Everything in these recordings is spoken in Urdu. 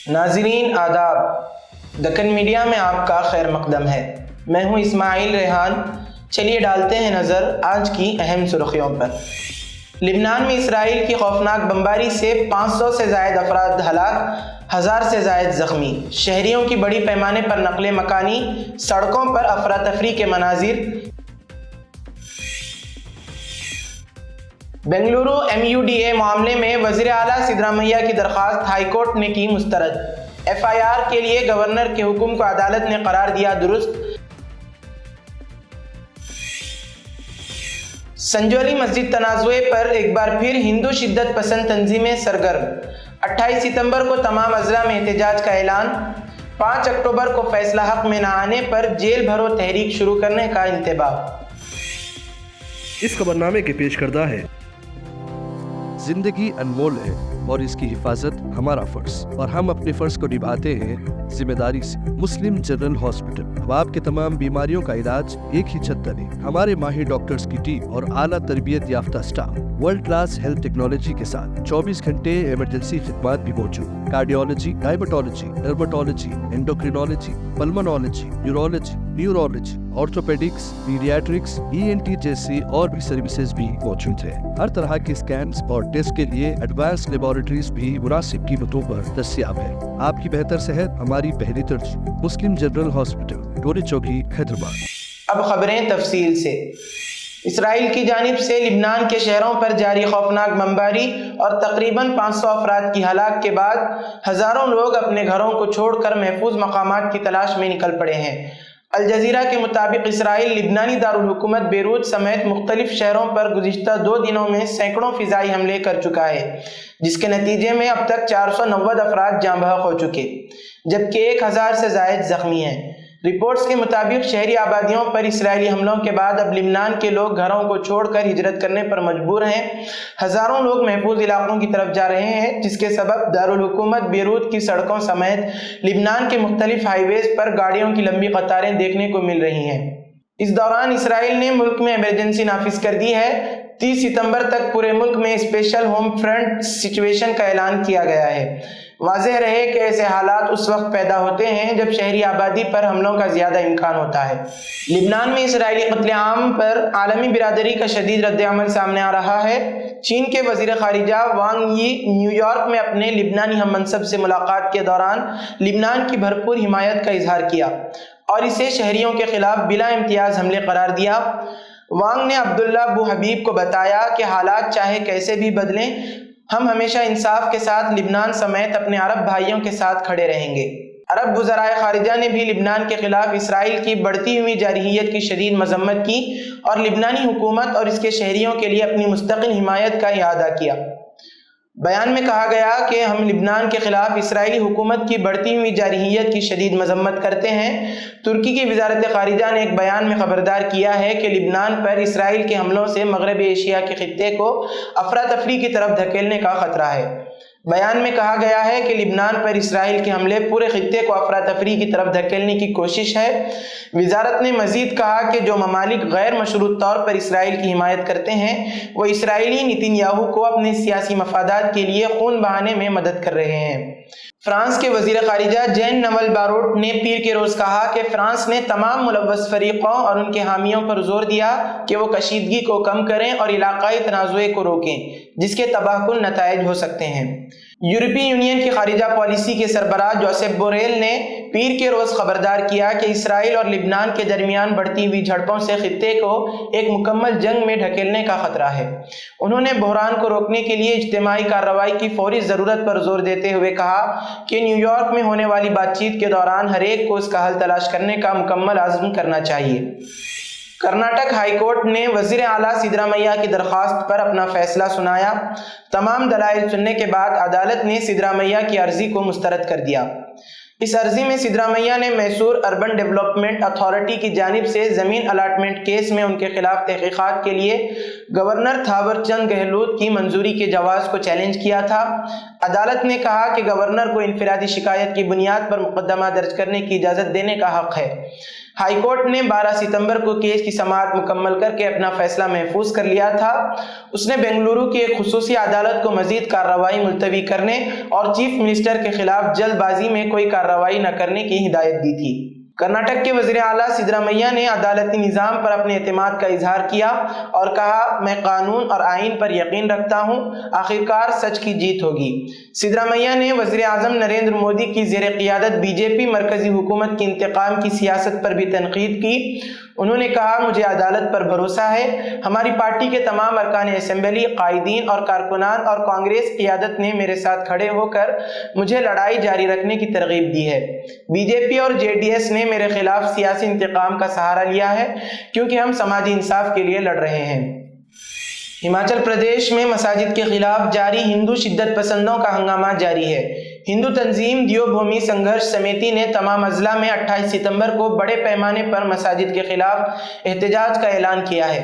ناظرین آداب، دکن میڈیا میں آپ کا خیر مقدم ہے۔ میں ہوں اسماعیل ریحان۔ چلیے ڈالتے ہیں نظر آج کی اہم سرخیوں پر۔ لبنان میں اسرائیل کی خوفناک بمباری سے 500 سے زائد افراد ہلاک، 1000 سے زائد زخمی۔ شہریوں کی بڑی پیمانے پر نقل مکانی، سڑکوں پر افراتفری کے مناظر۔ بنگلورو MUDA معاملے میں وزیر اعلیٰ سدرامیہ کی درخواست ہائی کورٹ نے کی مسترد۔ FIR کے لیے گورنر کے حکم کو عدالت نے قرار دیا درست۔ سنجولی مسجد تنازع پر ایک بار پھر ہندو شدت پسند تنظیمیں سرگرم۔ 28 ستمبر کو تمام اضلاع میں احتجاج کا اعلان۔ 5 اکتوبر کو فیصلہ حق میں نہ آنے پر جیل بھرو تحریک شروع کرنے کا انتباہ۔ اس خبرنامے کے پیش کردہ ہے۔ زندگی انمول ہے اور اس کی حفاظت ہمارا فرض، اور ہم اپنے فرض کو نبھاتے ہیں ذمہ داری سے۔ مسلم جنرل ہاسپٹل اب آپ کے تمام بیماریوں کا علاج ایک ہی چھت تلے۔ ہمارے ماہر ڈاکٹرز کی ٹیم اور اعلیٰ تربیت یافتہ staff world class health technology کے ساتھ 24 گھنٹے ایمرجنسی خدمات بھی موجود۔ Cardiology, diabetology, dermatology, endocrinology, pulmonology, neurology, orthopaedics, paediatrics, ENT جیسی اور بھی سروسز بھی موجود ہیں۔ ہر طرح کے اسکینز اور ٹیسٹ کے لیے ایڈوانس لیبارٹریز بھی مناسب قیمتوں پر دستیاب ہے۔ آپ کی بہتر صحت ہماری پہلی ترجیح۔ مسلم جنرل ہاسپٹل، ٹولی چوکی، حیدرآباد۔ اب خبریں تفصیل سے۔ اسرائیل کی جانب سے لبنان کے شہروں پر جاری خوفناک بمباری اور تقریباً 500 افراد کی ہلاک کے بعد ہزاروں لوگ اپنے گھروں کو چھوڑ کر محفوظ مقامات کی تلاش میں نکل پڑے ہیں۔ الجزیرہ کے مطابق اسرائیل لبنانی دارالحکومت بیروت سمیت مختلف شہروں پر گزشتہ 2 دنوں میں سینکڑوں فضائی حملے کر چکا ہے، جس کے نتیجے میں اب تک 490 افراد جاں بحق ہو چکے، جبکہ 1000 سے زائد زخمی ہیں۔ رپورٹس کے مطابق شہری آبادیوں پر اسرائیلی حملوں کے بعد اب لبنان کے لوگ گھروں کو چھوڑ کر ہجرت کرنے پر مجبور ہیں۔ ہزاروں لوگ محفوظ علاقوں کی طرف جا رہے ہیں، جس کے سبب دارالحکومت بیروت کی سڑکوں سمیت لبنان کے مختلف ہائی ویز پر گاڑیوں کی لمبی قطاریں دیکھنے کو مل رہی ہیں۔ اس دوران اسرائیل نے ملک میں ایمرجنسی نافذ کر دی ہے۔ 30 ستمبر تک پورے ملک میں اسپیشل ہوم فرنٹ سچویشن کا اعلان کیا گیا ہے۔ واضح رہے کہ ایسے حالات اس وقت پیدا ہوتے ہیں جب شہری آبادی پر حملوں کا زیادہ امکان ہوتا ہے۔ لبنان میں اسرائیلی قتل عام پر عالمی برادری کا شدید رد عمل سامنے آ رہا ہے۔ چین کے وزیر خارجہ وانگ یی نیو یارک میں اپنے لبنانی ہم منصب سے ملاقات کے دوران لبنان کی بھرپور حمایت کا اظہار کیا اور اسے شہریوں کے خلاف بلا امتیاز حملے قرار دیا۔ وانگ نے عبداللہ ابو حبیب کو بتایا کہ حالات چاہے کیسے بھی بدلیں، ہم ہمیشہ انصاف کے ساتھ لبنان سمیت اپنے عرب بھائیوں کے ساتھ کھڑے رہیں گے۔ عرب وزرائے خارجہ نے بھی لبنان کے خلاف اسرائیل کی بڑھتی ہوئی جارحیت کی شدید مذمت کی اور لبنانی حکومت اور اس کے شہریوں کے لیے اپنی مستقل حمایت کا اعادہ کیا۔ بیان میں کہا گیا کہ ہم لبنان کے خلاف اسرائیلی حکومت کی بڑھتی ہوئی جارحیت کی شدید مذمت کرتے ہیں۔ ترکی کی وزارت خارجہ نے ایک بیان میں خبردار کیا ہے کہ لبنان پر اسرائیل کے حملوں سے مغربی ایشیا کے خطے کو افراتفری کی طرف دھکیلنے کا خطرہ ہے۔ بیان میں کہا گیا ہے کہ لبنان پر اسرائیل کے حملے پورے خطے کو افراتفری کی طرف دھکیلنے کی کوشش ہے۔ وزارت نے مزید کہا کہ جو ممالک غیر مشروط طور پر اسرائیل کی حمایت کرتے ہیں وہ اسرائیلی نیتن یاہو کو اپنے سیاسی مفادات کے لیے خون بہانے میں مدد کر رہے ہیں۔ فرانس کے وزیر خارجہ جین نول باروٹ نے پیر کے روز کہا کہ فرانس نے تمام ملوث فریقوں اور ان کے حامیوں پر زور دیا کہ وہ کشیدگی کو کم کریں اور علاقائی تنازع کو روکیں، جس کے تباہ کن نتائج ہو سکتے ہیں۔ یورپی یونین کی خارجہ پالیسی کے سربراہ جوزف بوریل نے پیر کے روز خبردار کیا کہ اسرائیل اور لبنان کے درمیان بڑھتی ہوئی جھڑپوں سے خطے کو ایک مکمل جنگ میں ڈھکیلنے کا خطرہ ہے۔ انہوں نے بحران کو روکنے کے لیے اجتماعی کارروائی کی فوری ضرورت پر زور دیتے ہوئے کہا کہ نیو یارک میں ہونے والی بات چیت کے دوران ہر ایک کو اس کا حل تلاش کرنے کا مکمل عزم کرنا چاہیے۔ کرناٹک ہائی کورٹ نے وزیر اعلیٰ سدرامیہ کی درخواست پر اپنا فیصلہ سنایا۔ تمام دلائل سننے کے بعد عدالت نے سدرامیہ کی عرضی کو مسترد کر دیا۔ اس عرضی میں سدرامیہ نے میسور اربن ڈیولپمنٹ اتھارٹی کی جانب سے زمین الاٹمنٹ کیس میں ان کے خلاف تحقیقات کے لیے گورنر تھاور چند گہلوت کی منظوری کے جواز کو چیلنج کیا تھا۔ عدالت نے کہا کہ گورنر کو انفرادی شکایت کی بنیاد پر مقدمہ درج کرنے کی اجازت دینے کا حق ہے۔ ہائی کورٹ نے 12 ستمبر کو کیس کی سماعت مکمل کر کے اپنا فیصلہ محفوظ کر لیا تھا۔ اس نے بنگلورو کی ایک خصوصی عدالت کو مزید کارروائی ملتوی کرنے اور چیف منسٹر کے خلاف جلد بازی میں کوئی کارروائی نہ کرنے کی ہدایت دی تھی۔ کرناٹک کے وزیر اعلیٰ سدرامیا نے عدالتی نظام پر اپنے اعتماد کا اظہار کیا اور کہا، میں قانون اور آئین پر یقین رکھتا ہوں، آخرکار سچ کی جیت ہوگی۔ سدرامیا نے وزیر اعظم نریندر مودی کی زیر قیادت بی جے پی مرکزی حکومت کی انتقام کی سیاست پر بھی تنقید کی۔ انہوں نے کہا، مجھے عدالت پر بھروسہ ہے، ہماری پارٹی کے تمام ارکان اسمبلی، قائدین اور کارکنان اور کانگریس قیادت نے میرے ساتھ کھڑے ہو کر مجھے لڑائی جاری رکھنے کی ترغیب دی ہے۔ بی جے پی اور جے ڈی ایس نے میرے خلاف سیاسی انتقام کا سہارا لیا ہے کیونکہ ہم سماجی انصاف کے لیے لڑ رہے ہیں۔ ہماچل پردیش میں مساجد کے خلاف جاری ہندو شدت پسندوں کا ہنگامہ جاری ہے۔ ہندو تنظیم دیو بھومی سنگھرش سمیتی نے تمام اضلاع میں 28 ستمبر کو بڑے پیمانے پر مساجد کے خلاف احتجاج کا اعلان کیا ہے۔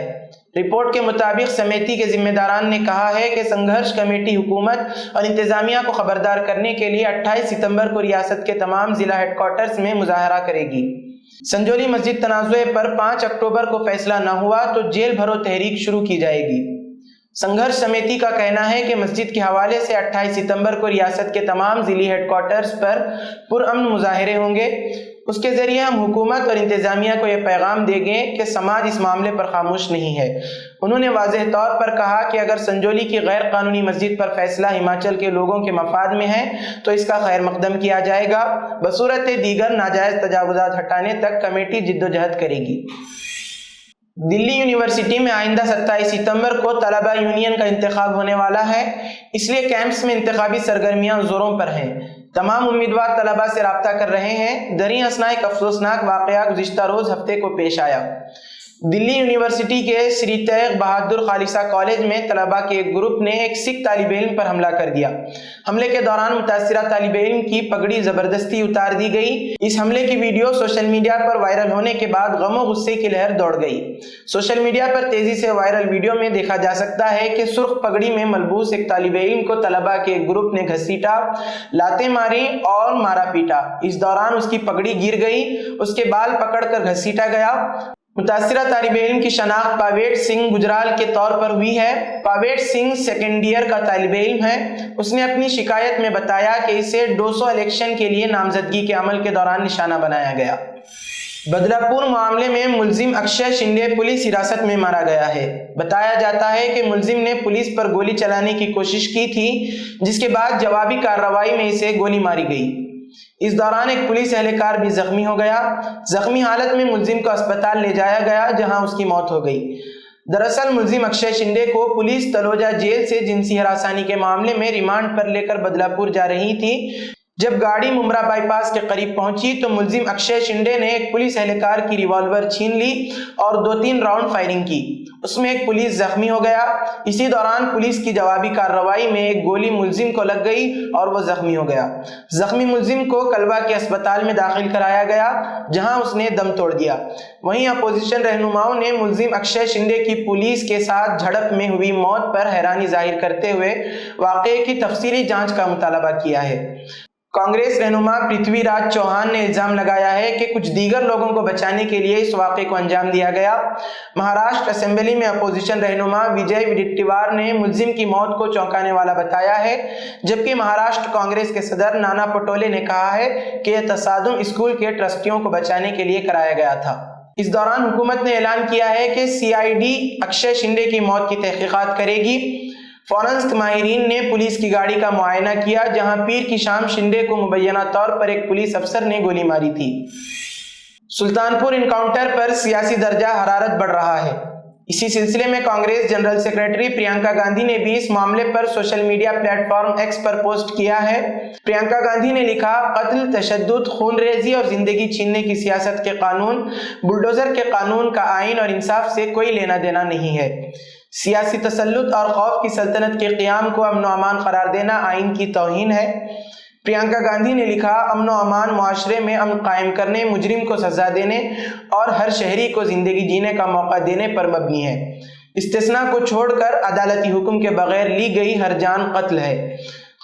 رپورٹ کے مطابق سمیتی کے ذمہ داران نے کہا ہے کہ سنگھرش کمیٹی حکومت اور انتظامیہ کو خبردار کرنے کے لیے 28 ستمبر کو ریاست کے تمام ضلع ہیڈ کوارٹرز میں مظاہرہ کرے گی۔ سنجولی مسجد تنازع پر 5 اکتوبر کو فیصلہ نہ ہوا تو جیل بھرو تحریک شروع کی جائے گی۔ سنگھرش سمیتی کا کہنا ہے کہ مسجد کے حوالے سے 28 ستمبر کو ریاست کے تمام ضلعی ہیڈ کوارٹرز پر پرامن مظاہرے ہوں گے۔ اس کے ذریعے ہم حکومت اور انتظامیہ کو یہ پیغام دیں گے کہ سماج اس معاملے پر خاموش نہیں ہے۔ انہوں نے واضح طور پر کہا کہ اگر سنجولی کی غیر قانونی مسجد پر فیصلہ ہماچل کے لوگوں کے مفاد میں ہے تو اس کا خیر مقدم کیا جائے گا، بصورت دیگر ناجائز تجاوزات ہٹانے تک کمیٹی جدوجہد کرے گی۔ دلی یونیورسٹی میں آئندہ 27 ستمبر کو طلبہ یونین کا انتخاب ہونے والا ہے، اس لیے کیمپس میں انتخابی سرگرمیاں زوروں پر ہیں۔ تمام امیدوار طلبہ سے رابطہ کر رہے ہیں۔ دریں اثنا ایک افسوسناک واقعہ گزشتہ روز ہفتے کو پیش آیا۔ دلی یونیورسٹی کے سری تیغ بہادر خالصہ کالج میں طلبہ کے ایک گروپ نے ایک سکھ طالب علم پر حملہ کر دیا۔ حملے کے دوران متاثرہ طالب علم کی پگڑی زبردستی اتار دی گئی۔ اس حملے کی ویڈیو سوشل میڈیا پر وائرل ہونے کے بعد غم و غصے کی لہر دوڑ گئی۔ سوشل میڈیا پر تیزی سے وائرل ویڈیو میں دیکھا جا سکتا ہے کہ سرخ پگڑی میں ملبوس ایک طالب علم کو طلبہ کے ایک گروپ نے گھسیٹا، لاتیں ماری اور مارا پیٹا۔ اس دوران اس کی پگڑی گر گئی، اس کے بال پکڑ کر گھسیٹا گیا۔ متاثرہ طالب علم کی شناخت پاویٹ سنگھ گجرال کے طور پر ہوئی ہے۔ پاویٹ سنگھ سیکنڈ ایئر کا طالب علم ہے۔ اس نے اپنی شکایت میں بتایا کہ اسے 200 الیکشن کے لیے نامزدگی کے عمل کے دوران نشانہ بنایا گیا۔ بدلہ پور معاملے میں ملزم اکشے شنڈے پولیس حراست میں مارا گیا ہے۔ بتایا جاتا ہے کہ ملزم نے پولیس پر گولی چلانے کی کوشش کی تھی، جس کے بعد جوابی کارروائی میں اسے گولی ماری گئی۔ اس دوران ایک پولیس اہلکار بھی زخمی ہو گیا۔ زخمی حالت میں ملزم کو اسپتال لے جایا گیا جہاں اس کی موت ہو گئی۔ دراصل ملزم اکشے شنڈے کو پولیس تلوجہ جیل سے جنسی ہراسانی کے معاملے میں ریمانڈ پر لے کر بدلہ پور جا رہی تھی۔ جب گاڑی ممرا بائی پاس کے قریب پہنچی تو ملزم اکشے شنڈے نے ایک پولیس اہلکار کی ریوالور چھین لی اور 2-3 راؤنڈ فائرنگ کی۔ اس میں ایک پولیس زخمی ہو گیا۔ اسی دوران پولیس کی جوابی کارروائی میں ایک گولی ملزم کو لگ گئی اور وہ زخمی ہو گیا۔ زخمی ملزم کو کلبہ کے اسپتال میں داخل کرایا گیا جہاں اس نے دم توڑ دیا۔ وہیں اپوزیشن رہنماؤں نے ملزم اکشے شنڈے کی پولیس کے ساتھ جھڑپ میں ہوئی موت پر حیرانی ظاہر کرتے ہوئے واقعے کی تفصیلی جانچ کا مطالبہ کیا ہے۔ کانگریس رہنما پرتھوی راج چوہان نے الزام لگایا ہے کہ کچھ دیگر لوگوں کو بچانے کے لیے اس واقعے کو انجام دیا گیا۔ مہاراشٹر اسمبلی میں اپوزیشن رہنما وجے وڈیٹیوار نے ملزم کی موت کو چونکانے والا بتایا ہے، جبکہ مہاراشٹر کانگریس کے صدر نانا پٹولے نے کہا ہے کہ یہ تصادم اسکول کے ٹرسٹیوں کو بچانے کے لیے کرایا گیا تھا۔ اس دوران حکومت نے اعلان کیا ہے کہ CID اکشے شنڈے کی موت کی تحقیقات کرے گی۔ فورنسک ماہرین نے پولیس کی گاڑی کا معائنہ کیا جہاں پیر کی شام شنڈے کو مبینہ طور پر ایک پولیس افسر نے گولی ماری تھی۔ سلطان پور انکاؤنٹر پر سیاسی درجہ حرارت بڑھ رہا ہے۔ اسی سلسلے میں کانگریس جنرل سیکریٹری پرینکا گاندھی نے بھی اس معاملے پر social media platform X پر پوسٹ کیا ہے۔ پرینکا گاندھی نے لکھا، قتل، تشدد، خون ریزی اور زندگی چھیننے کی سیاست کے قانون، بلڈوزر کے قانون کا آئین اور انصاف سے کوئی لینا دینا نہیں ہے۔ سیاسی تسلط اور خوف کی سلطنت کے قیام کو امن و امان قرار دینا آئین کی توہین ہے۔ پرینکا گاندھی نے لکھا، امن و امان معاشرے میں امن قائم کرنے، مجرم کو سزا دینے اور ہر شہری کو زندگی جینے کا موقع دینے پر مبنی ہے۔ استثناء کو چھوڑ کر عدالتی حکم کے بغیر لی گئی ہر جان قتل ہے۔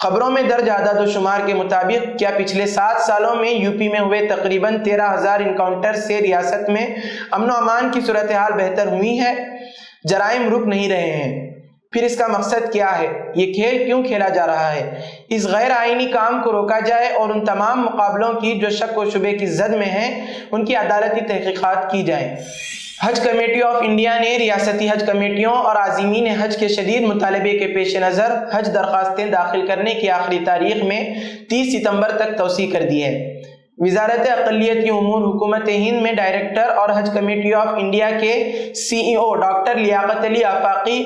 خبروں میں درج اعداد و شمار کے مطابق کیا پچھلے 7 سالوں میں یو پی میں ہوئے تقریباً 13,000 انکاؤنٹر سے ریاست میں امن و امان کی صورتحال بہتر ہوئی ہے؟ جرائم رک نہیں رہے ہیں، پھر اس کا مقصد کیا ہے؟ یہ کھیل کیوں کھیلا جا رہا ہے؟ اس غیر آئینی کام کو روکا جائے اور ان تمام مقابلوں کی جو شک و شبے کی زد میں ہیں ان کی عدالتی تحقیقات کی جائیں۔ حج کمیٹی آف انڈیا نے ریاستی حج کمیٹیوں اور عازمین حج کے شدید مطالبے کے پیش نظر حج درخواستیں داخل کرنے کی آخری تاریخ میں 30 ستمبر تک توسیع کر دی ہے۔ وزارت اقلیتی امور حکومت ہند میں ڈائریکٹر اور حج کمیٹی آف انڈیا کے CEO doctor Liaquat Ali آفاقی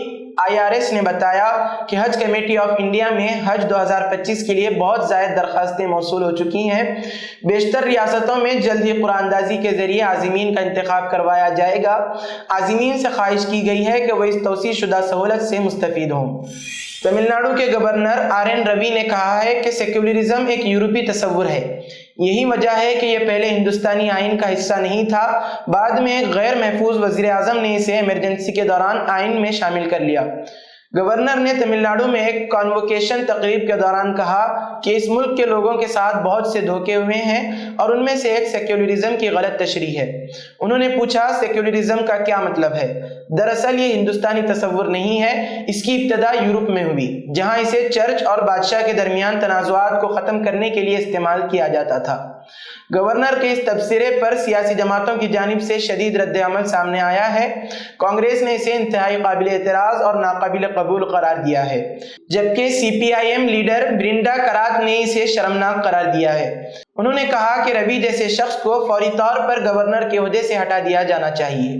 IRS نے بتایا کہ حج کمیٹی آف انڈیا میں حج 2025 کے لیے بہت زائد درخواستیں موصول ہو چکی ہیں۔ بیشتر ریاستوں میں جلد ہی قرعہ اندازی کے ذریعے عازمین کا انتخاب کروایا جائے گا۔ عازمین سے خواہش کی گئی ہے کہ وہ اس توسیع شدہ سہولت سے مستفید ہوں۔ تمل ناڈو کے گورنر RN روی نے کہا ہے کہ سیکولرزم ایک یورپی تصور ہے، یہی وجہ ہے کہ یہ پہلے ہندوستانی آئین کا حصہ نہیں تھا، بعد میں ایک غیر محفوظ وزیر اعظم نے اسے ایمرجنسی کے دوران آئین میں شامل کر لیا۔ گورنر نے تمل ناڈو میں ایک کانووکیشن تقریب کے دوران کہا کہ اس ملک کے لوگوں کے ساتھ بہت سے دھوکے ہوئے ہیں اور ان میں سے ایک سیکولرزم کی غلط تشریح ہے۔ انہوں نے پوچھا سیکولرزم کا کیا مطلب ہے؟ دراصل یہ ہندوستانی تصور نہیں ہے، اس کی ابتدا یورپ میں ہوئی جہاں اسے چرچ اور بادشاہ کے درمیان تنازعات کو ختم کرنے کے لیے استعمال کیا جاتا تھا۔ گورنر کے اس تبصرے پر سیاسی جماعتوں کی جانب سے شدید رد عمل سامنے آیا ہے۔ کانگریس نے اسے انتہائی قابل اعتراض اور ناقابل قبول قرار دیا ہے، جبکہ CPIM لیڈر برنڈا کرات نے اسے شرمناک قرار دیا ہے۔ انہوں نے کہا کہ روی جیسے شخص کو فوری طور پر گورنر کے عہدے سے ہٹا دیا جانا چاہیے۔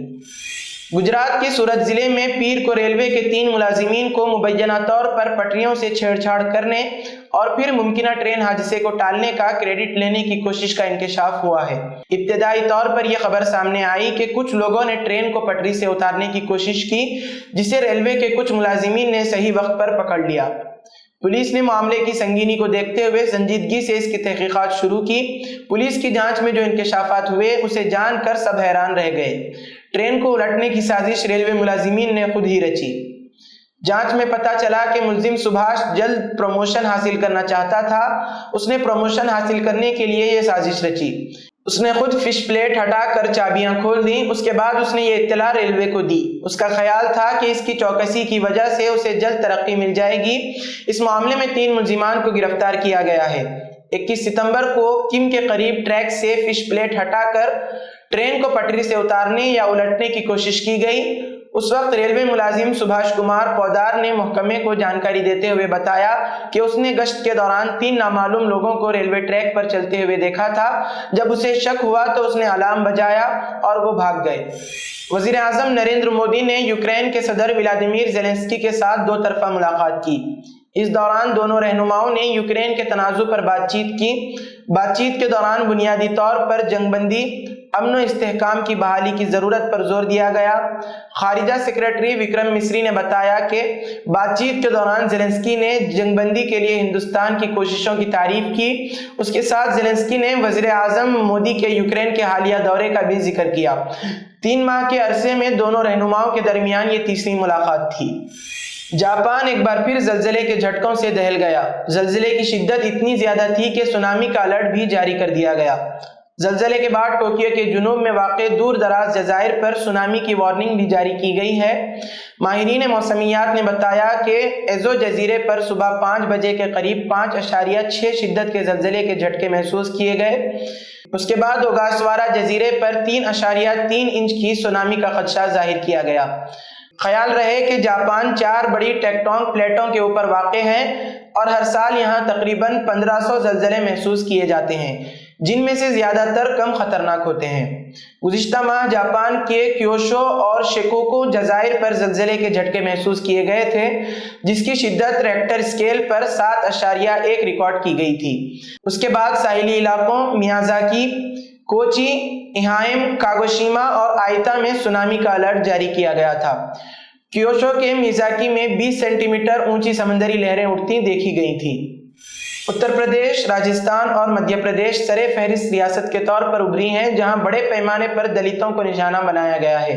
گجرات کے سورت ضلع میں پیر کو ریلوے کے 3 ملازمین کو مبینہ طور پر پٹریوں سے چھیڑ چھاڑ کرنے اور پھر ممکنہ ٹرین حادثے کو ٹالنے کا کریڈٹ لینے کی کوشش کا انکشاف ہوا ہے۔ ابتدائی طور پر یہ خبر سامنے آئی کہ کچھ لوگوں نے ٹرین کو پٹری سے اتارنے کی کوشش کی، جسے ریلوے کے کچھ ملازمین نے صحیح وقت پر پکڑ لیا۔ پولیس نے معاملے کی سنگینی کو دیکھتے ہوئے سنجیدگی سے اس کی تحقیقات شروع کی۔ پولیس کی جانچ میں جو انکشافات ہوئے اسے جان کر سب حیران رہ گئے۔ ٹرین کو الٹنے کی سازش ریلوے ملازمین نے خود ہی رچی۔ جانچ میں پتہ چلا کہ ملزم سبھاش جلد پروموشن حاصل کرنا چاہتا تھا۔ اس نے پروموشن حاصل کرنے کے لیے یہ سازش رچی۔ اس نے خود فش پلیٹ ہٹا کر چابیاں کھول دیں۔ اس کے بعد اس نے یہ اطلاع ریلوے کو دی۔ اس کا خیال تھا کہ اس کی چوکسی کی وجہ سے اسے جلد ترقی مل جائے گی۔ اس معاملے میں 3 ملزمان کو گرفتار کیا گیا ہے۔ 21 ستمبر کو کم کے قریب ٹریک سے فش پلیٹ ہٹا کر ٹرین کو پٹری سے اتارنے یا الٹنے کی کوشش کی گئی۔ اس وقت ریلوے ملازم سبھاش کمار پودار نے محکمے کو جانکاری دیتے ہوئے بتایا کہ اس نے گشت کے دوران 3 نامعلوم لوگوں کو ریلوے ٹریک پر چلتے ہوئے دیکھا تھا۔ جب اسے شک ہوا تو اس نے الارم بجایا اور وہ بھاگ گئے۔ وزیر اعظم نریندر مودی نے یوکرین کے صدر ولادیمیر زیلنسکی کے ساتھ 2 طرفہ ملاقات کی۔ اس دوران دونوں رہنماؤں نے یوکرین کے تنازع پر بات چیت کی۔ بات چیت کے دوران بنیادی طور پر جنگ بندی، امن و استحکام کی بحالی کی ضرورت پر زور دیا گیا۔ خارجہ سیکرٹری وکرم مسری نے بتایا کہ بات چیت کے دوران زیلنسکی نے جنگ بندی کے لیے ہندوستان کی کوششوں کی تعریف کی۔ اس کے ساتھ زیلنسکی نے وزیر اعظم مودی کے یوکرین کے حالیہ دورے کا بھی ذکر کیا۔ 3 ماہ کے عرصے میں دونوں رہنماؤں کے درمیان یہ تیسری ملاقات تھی۔ جاپان ایک بار پھر زلزلے کے جھٹکوں سے دہل گیا۔ زلزلے کی شدت اتنی زیادہ تھی کہ سونامی کا الرٹ بھی جاری کر دیا گیا۔ زلزلے کے بعد ٹوکیو کے جنوب میں واقع دور دراز جزائر پر سونامی کی وارننگ بھی جاری کی گئی ہے۔ ماہرین موسمیات نے بتایا کہ ایزو جزیرے پر صبح 5 بجے کے قریب 5.6 شدت کے زلزلے کے جھٹکے محسوس کیے گئے۔ اس کے بعد اوگاسوارا جزیرے پر 3.3 انچ کی سونامی کا خدشہ ظاہر کیا گیا۔ خیال رہے کہ جاپان 4 بڑی ٹیکٹونک پلیٹوں کے اوپر واقع ہے اور ہر سال یہاں تقریباً 1500 زلزلے محسوس کیے جاتے ہیں، جن میں سے زیادہ تر کم خطرناک ہوتے ہیں۔ گزشتہ ماہ جاپان کے کیوشو اور شیکوکو جزائر پر زلزلے کے جھٹکے محسوس کیے گئے تھے، جس کی شدت ریکٹر اسکیل پر 7.1 ریکارڈ کی گئی تھی۔ اس کے بعد ساحلی علاقوں میازاکی، کوچی، ایہائم، کاگوشیما اور آئیتا میں سونامی کا الرٹ جاری کیا گیا تھا۔ کیوشو کے میزاکی میں 20 سینٹی میٹر اونچی سمندری لہریں اٹھتی دیکھی گئی تھیں۔ اتر پردیش، راجستھان اور مدھیہ پردیش سر فہرست ریاست کے طور پر ابھری ہیں، جہاں بڑے پیمانے پر دلتوں کو نشانہ بنایا گیا ہے۔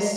SC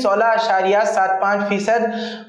16.75%